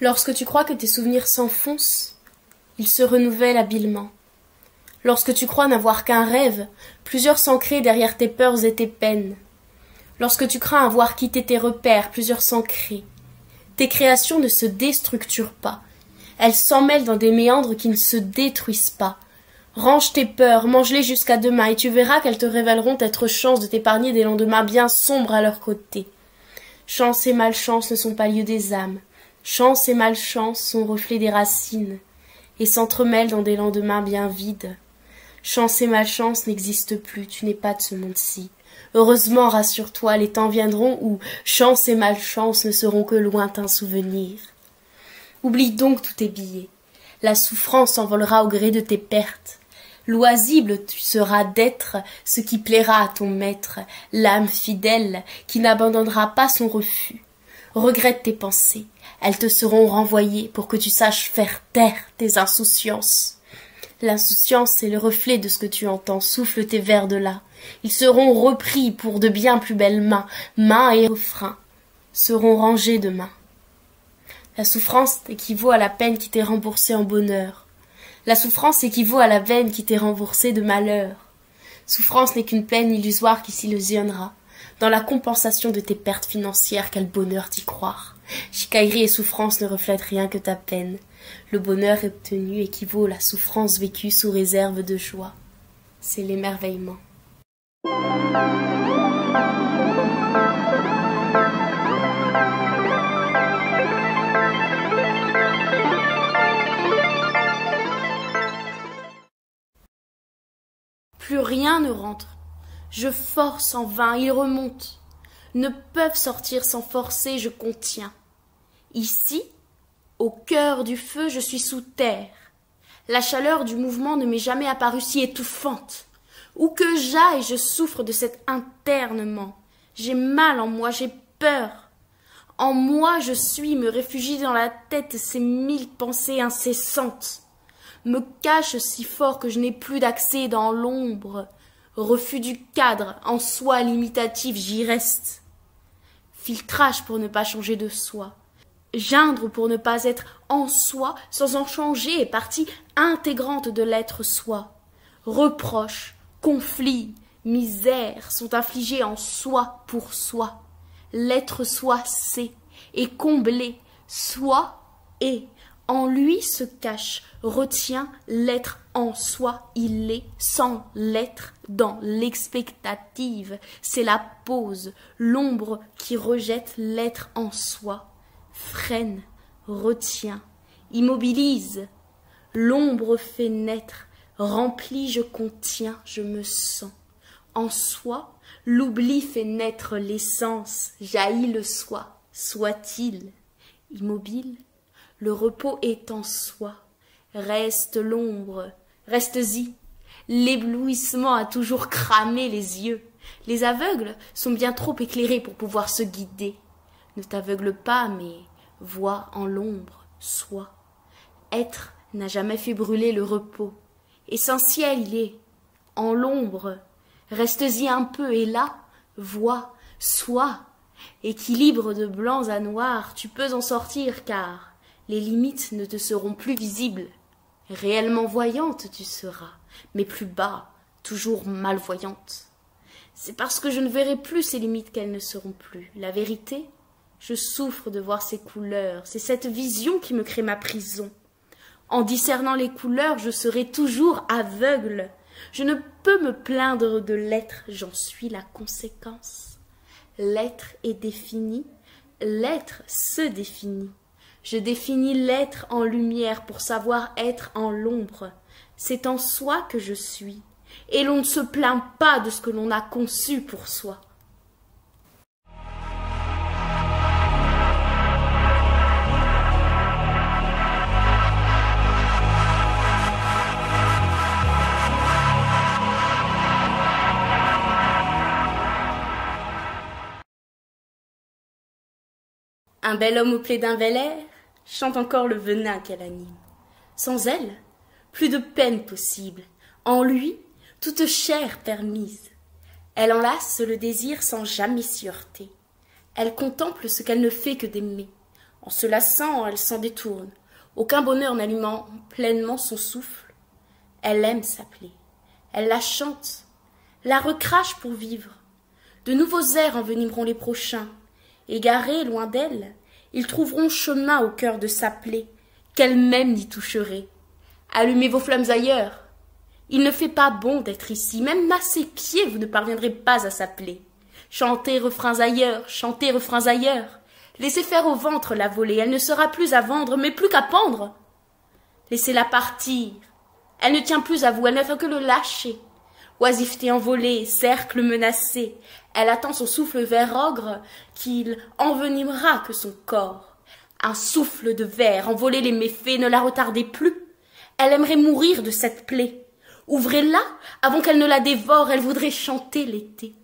Lorsque tu crois que tes souvenirs s'enfoncent, ils se renouvellent habilement. Lorsque tu crois n'avoir qu'un rêve, plusieurs s'ancrent derrière tes peurs et tes peines. Lorsque tu crains avoir quitté tes repères, plusieurs s'ancrent. Tes créations ne se déstructurent pas. Elles s'emmêlent dans des méandres qui ne se détruisent pas. Range tes peurs, mange-les jusqu'à demain, et tu verras qu'elles te révéleront être chance de t'épargner des lendemains bien sombres à leur côté. Chance et malchance ne sont pas lieux des âmes. Chance et malchance sont reflets des racines, et s'entremêlent dans des lendemains bien vides. Chance et malchance n'existent plus, tu n'es pas de ce monde-ci. Heureusement, rassure-toi, les temps viendront où chance et malchance ne seront que lointains souvenirs. Oublie donc tous tes billets. La souffrance s'envolera au gré de tes pertes. Loisible tu seras d'être ce qui plaira à ton maître, l'âme fidèle qui n'abandonnera pas son refus. Regrette tes pensées, elles te seront renvoyées pour que tu saches faire taire tes insouciances. L'insouciance est le reflet de ce que tu entends, souffle tes vers de là. Ils seront repris pour de bien plus belles mains, mains et refrains seront rangés demain. La souffrance équivaut à la peine qui t'est remboursée en bonheur. La souffrance équivaut à la veine qui t'est remboursée de malheur. Souffrance n'est qu'une peine illusoire qui s'illusionnera. Dans la compensation de tes pertes financières, quel bonheur d'y croire. Chicaillerie et souffrance ne reflètent rien que ta peine. Le bonheur obtenu équivaut à la souffrance vécue sous réserve de joie. C'est l'émerveillement. Plus rien ne rentre. Je force en vain, ils remontent. Ne peuvent sortir sans forcer, je contiens. Ici, au cœur du feu, je suis sous terre. La chaleur du mouvement ne m'est jamais apparue si étouffante. Où que j'aille, je souffre de cet internement. J'ai mal en moi, j'ai peur. En moi, je suis, me réfugie dans la tête ces mille pensées incessantes. Me cache si fort que je n'ai plus d'accès dans l'ombre. Refus du cadre, en soi limitatif, j'y reste. Filtrage pour ne pas changer de soi. Geindre pour ne pas être en soi, sans en changer, est partie intégrante de l'être soi. Reproches, conflits, misères sont infligés en soi pour soi. L'être soi sait, est comblé, soi est. En lui se cache, retient l'être en soi, il est sans l'être dans l'expectative. C'est la pause, l'ombre qui rejette l'être en soi. Freine, retient, immobilise. L'ombre fait naître, remplit, je contiens, je me sens. En soi, l'oubli fait naître l'essence, jaillit le soi, soit-il. Immobile, le repos est en soi. Reste l'ombre, reste-y. L'éblouissement a toujours cramé les yeux. Les aveugles sont bien trop éclairés pour pouvoir se guider. Ne t'aveugle pas, mais vois en l'ombre, sois. Être n'a jamais fait brûler le repos. Essentiel il est, en l'ombre. Reste-y un peu et là, vois, sois. Équilibre de blancs à noirs, tu peux en sortir car les limites ne te seront plus visibles. Réellement voyante tu seras, mais plus bas, toujours malvoyante. C'est parce que je ne verrai plus ces limites qu'elles ne seront plus. La vérité, je souffre de voir ces couleurs, c'est cette vision qui me crée ma prison. En discernant les couleurs, je serai toujours aveugle. Je ne peux me plaindre de l'être, j'en suis la conséquence. L'être est défini, l'être se définit. Je définis l'être en lumière pour savoir être en l'ombre. C'est en soi que je suis, et l'on ne se plaint pas de ce que l'on a conçu pour soi. Un bel homme au plaid d'un bel air chante encore le venin qu'elle anime. Sans elle, plus de peine possible. En lui, toute chair permise. Elle enlace le désir sans jamais s'y heurter. Elle contemple ce qu'elle ne fait que d'aimer. En se lassant, elle s'en détourne, aucun bonheur n'allumant pleinement son souffle. Elle aime s'appeler, elle la chante, la recrache pour vivre. De nouveaux airs envenimeront les prochains. Égarés, loin d'elle, ils trouveront chemin au cœur de sa plaie, qu'elle-même n'y toucherait. Allumez vos flammes ailleurs. Il ne fait pas bon d'être ici, même à ses pieds vous ne parviendrez pas à s'appeler. Chantez refrains ailleurs, chantez refrains ailleurs. Laissez faire au ventre la volée, elle ne sera plus à vendre, mais plus qu'à pendre. Laissez-la partir, elle ne tient plus à vous, elle ne fait que le lâcher. Oisiveté envolée, cercle menacé, elle attend son souffle vers ogre, qu'il envenimera que son corps. Un souffle de verre, envoler les méfaits, ne la retardez plus. Elle aimerait mourir de cette plaie. Ouvrez-la, avant qu'elle ne la dévore, elle voudrait chanter l'été.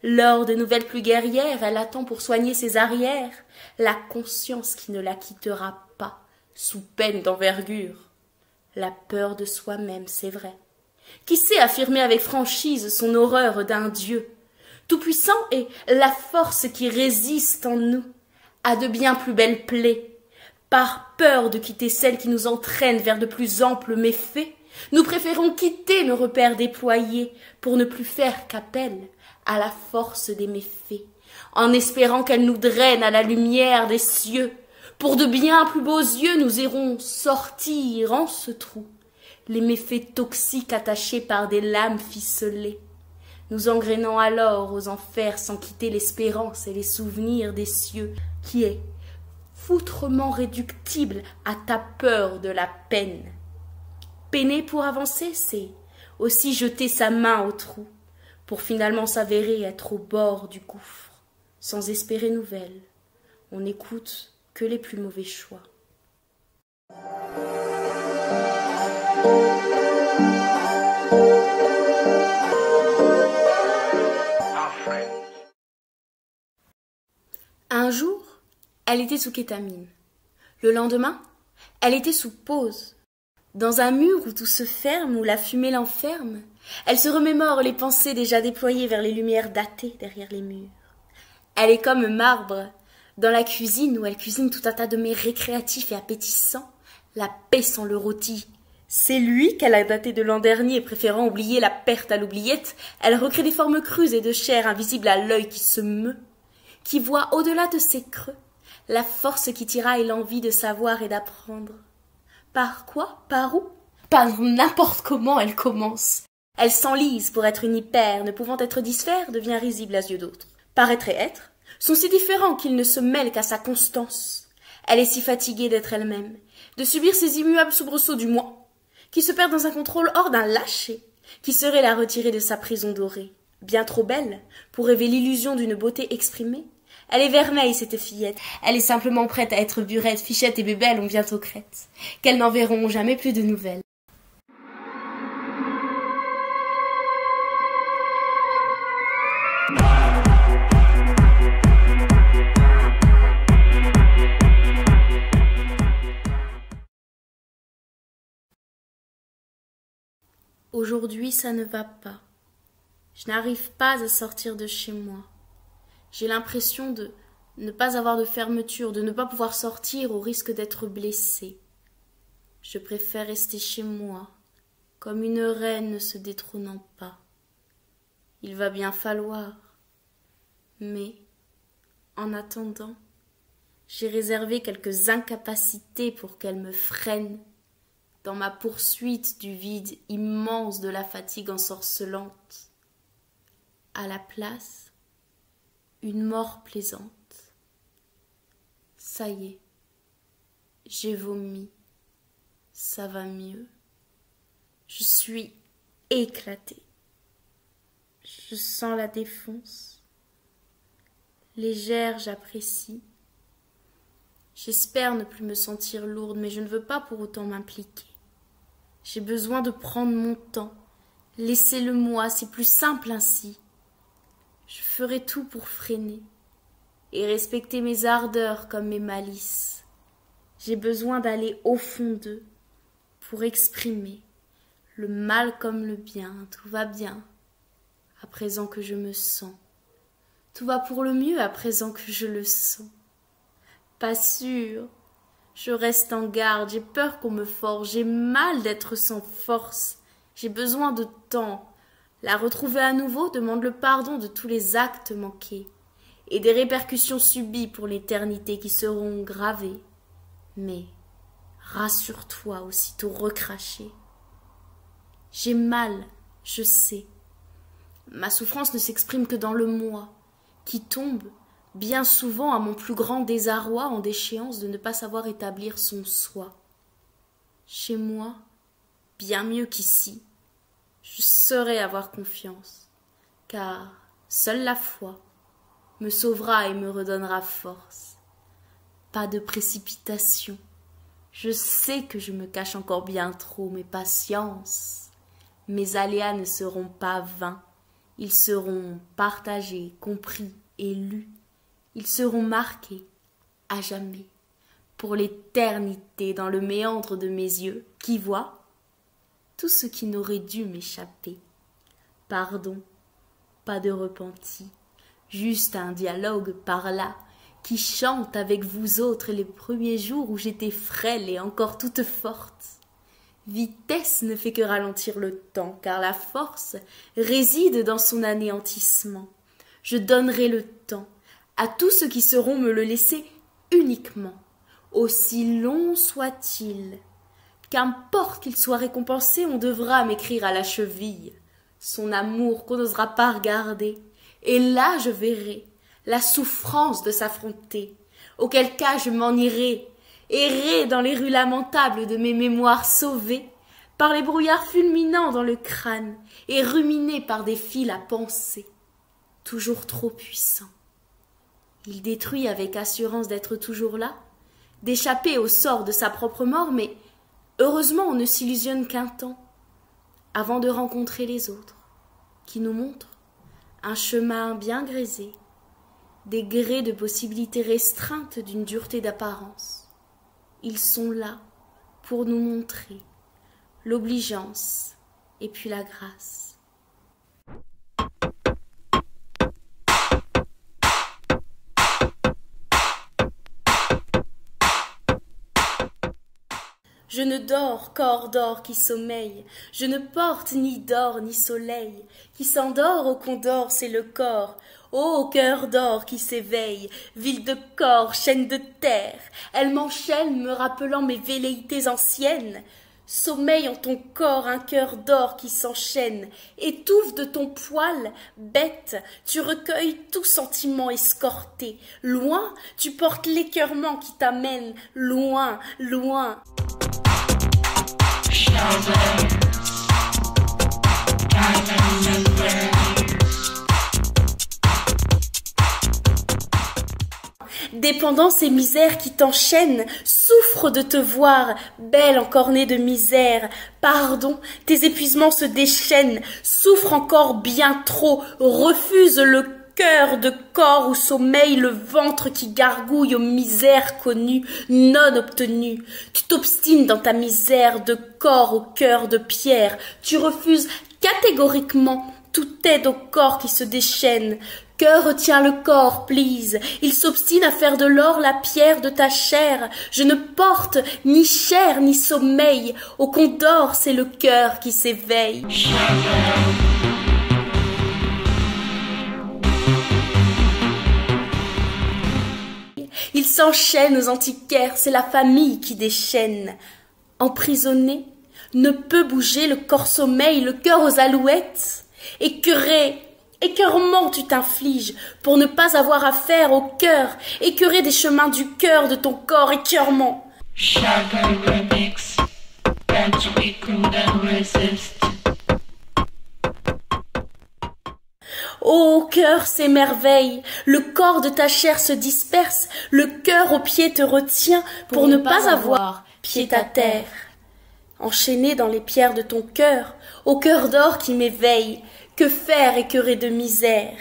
Lors de nouvelles pluies guerrières, elle attend pour soigner ses arrières la conscience qui ne la quittera pas, sous peine d'envergure. La peur de soi-même, c'est vrai. Qui sait affirmer avec franchise son horreur d'un Dieu tout-puissant et la force qui résiste en nous à de bien plus belles plaies. Par peur de quitter celle qui nous entraîne vers de plus amples méfaits, nous préférons quitter nos repères déployés pour ne plus faire qu'appel à la force des méfaits, en espérant qu'elle nous draine à la lumière des cieux. Pour de bien plus beaux yeux, nous irons sortir en ce trou les méfaits toxiques attachés par des lames ficelées, nous engrainant alors aux enfers sans quitter l'espérance et les souvenirs des cieux, qui est foutrement réductible à ta peur de la peine. Peiner pour avancer, c'est aussi jeter sa main au trou, pour finalement s'avérer être au bord du gouffre, sans espérer nouvelles. On n'écoute que les plus mauvais choix. Un jour, elle était sous kétamine. Le lendemain, elle était sous pause. Dans un mur où tout se ferme, où la fumée l'enferme, elle se remémore les pensées déjà déployées vers les lumières datées derrière les murs. Elle est comme marbre, dans la cuisine où elle cuisine tout un tas de mets récréatifs et appétissants, la paix sans le rôti. C'est lui qu'elle a daté de l'an dernier, préférant oublier la perte à l'oubliette. Elle recrée des formes crues et de chair invisibles à l'œil qui se meut, qui voit au-delà de ses creux la force qui tiraille l'envie de savoir et d'apprendre. Par quoi? Par où? Par n'importe comment elle commence. Elle s'enlise pour être une hyper, ne pouvant être disphère, devient risible à yeux d'autres. Paraître et être sont si différents qu'ils ne se mêlent qu'à sa constance. Elle est si fatiguée d'être elle-même, de subir ces immuables soubresauts du moi, qui se perd dans un contrôle hors d'un lâcher, qui serait la retirer de sa prison dorée. Bien trop belle pour rêver l'illusion d'une beauté exprimée, elle est vermeille, cette fillette. Elle est simplement prête à être burette, fichette et bébelle ont bientôt crête, qu'elles n'en verront jamais plus de nouvelles. Aujourd'hui, ça ne va pas. Je n'arrive pas à sortir de chez moi. J'ai l'impression de ne pas avoir de fermeture, de ne pas pouvoir sortir au risque d'être blessée. Je préfère rester chez moi, comme une reine ne se détrônant pas. Il va bien falloir. Mais, en attendant, j'ai réservé quelques incapacités pour qu'elles me freinent dans ma poursuite du vide immense de la fatigue ensorcelante. À la place, une mort plaisante. Ça y est, j'ai vomi, ça va mieux. Je suis éclatée. Je sens la défonce. Légère, j'apprécie. J'espère ne plus me sentir lourde, mais je ne veux pas pour autant m'impliquer. J'ai besoin de prendre mon temps. Laissez-le-moi, c'est plus simple ainsi. Je ferai tout pour freiner et respecter mes ardeurs comme mes malices. J'ai besoin d'aller au fond d'eux pour exprimer le mal comme le bien. Tout va bien à présent que je me sens. Tout va pour le mieux à présent que je le sens. Pas sûr. Je reste en garde, j'ai peur qu'on me forge, j'ai mal d'être sans force, j'ai besoin de temps. La retrouver à nouveau demande le pardon de tous les actes manqués et des répercussions subies pour l'éternité qui seront gravées. Mais rassure-toi aussitôt recraché. J'ai mal, je sais. Ma souffrance ne s'exprime que dans le moi, qui tombe, bien souvent à mon plus grand désarroi, en déchéance de ne pas savoir établir son soi. Chez moi, bien mieux qu'ici, je saurai avoir confiance, car seule la foi me sauvera et me redonnera force. Pas de précipitation, je sais que je me cache encore bien trop, mais patience. Mes aléas ne seront pas vains, ils seront partagés, compris et lus. Ils seront marqués à jamais, pour l'éternité, dans le méandre de mes yeux, qui voient tout ce qui n'aurait dû m'échapper. Pardon, pas de repenti, juste un dialogue par là, qui chante avec vous autres les premiers jours où j'étais frêle et encore toute forte. Vitesse ne fait que ralentir le temps, car la force réside dans son anéantissement. Je donnerai le temps à tous ceux qui sauront me le laisser uniquement, aussi long soit-il. Qu'importe qu'il soit récompensé, on devra m'écrire à la cheville son amour qu'on n'osera pas regarder, et là je verrai la souffrance de s'affronter, auquel cas je m'en irai, errer dans les rues lamentables de mes mémoires sauvées, par les brouillards fulminants dans le crâne, et ruminés par des fils à penser, toujours trop puissants. Il détruit avec assurance d'être toujours là, d'échapper au sort de sa propre mort, mais heureusement on ne s'illusionne qu'un temps, avant de rencontrer les autres, qui nous montrent un chemin bien grésé, des grès de possibilités restreintes d'une dureté d'apparence. Ils sont là pour nous montrer l'obligeance et puis la grâce. Je ne dors corps d'or qui sommeille, je ne porte ni d'or ni soleil, qui s'endort au condor c'est le corps, ô cœur d'or qui s'éveille, ville de corps, chaîne de terre, elle m'enchaîne me rappelant mes velléités anciennes. Sommeille en ton corps un cœur d'or qui s'enchaîne, étouffe de ton poil, bête, tu recueilles tout sentiment escorté, loin tu portes l'écœurement qui t'amène, loin, loin. Dépendance et misère qui t'enchaînent, souffre de te voir, belle encore née de misère. Pardon, tes épuisements se déchaînent, souffre encore bien trop, refuse le cœur de corps où sommeille le ventre qui gargouille aux misères connues, non obtenues. Tu t'obstines dans ta misère de corps au cœur de pierre, tu refuses catégoriquement toute aide au corps qui se déchaîne. Cœur retient le corps, please. Il s'obstine à faire de l'or la pierre de ta chair. Je ne porte ni chair ni sommeil. Au condor, c'est le cœur qui s'éveille. Il s'enchaîne aux antiquaires, c'est la famille qui déchaîne. Emprisonné, ne peut bouger le corps sommeil, le cœur aux alouettes. Écœurement tu t'infliges pour ne pas avoir affaire au cœur, écœuré des chemins du cœur de ton corps, écœurement. Ô cœur s'émerveille, le corps de ta chair se disperse, le cœur aux pieds te retient pour ne pas avoir pied à terre. Enchaîné dans les pierres de ton cœur, au cœur d'or qui m'éveille, que faire écœuré de misère?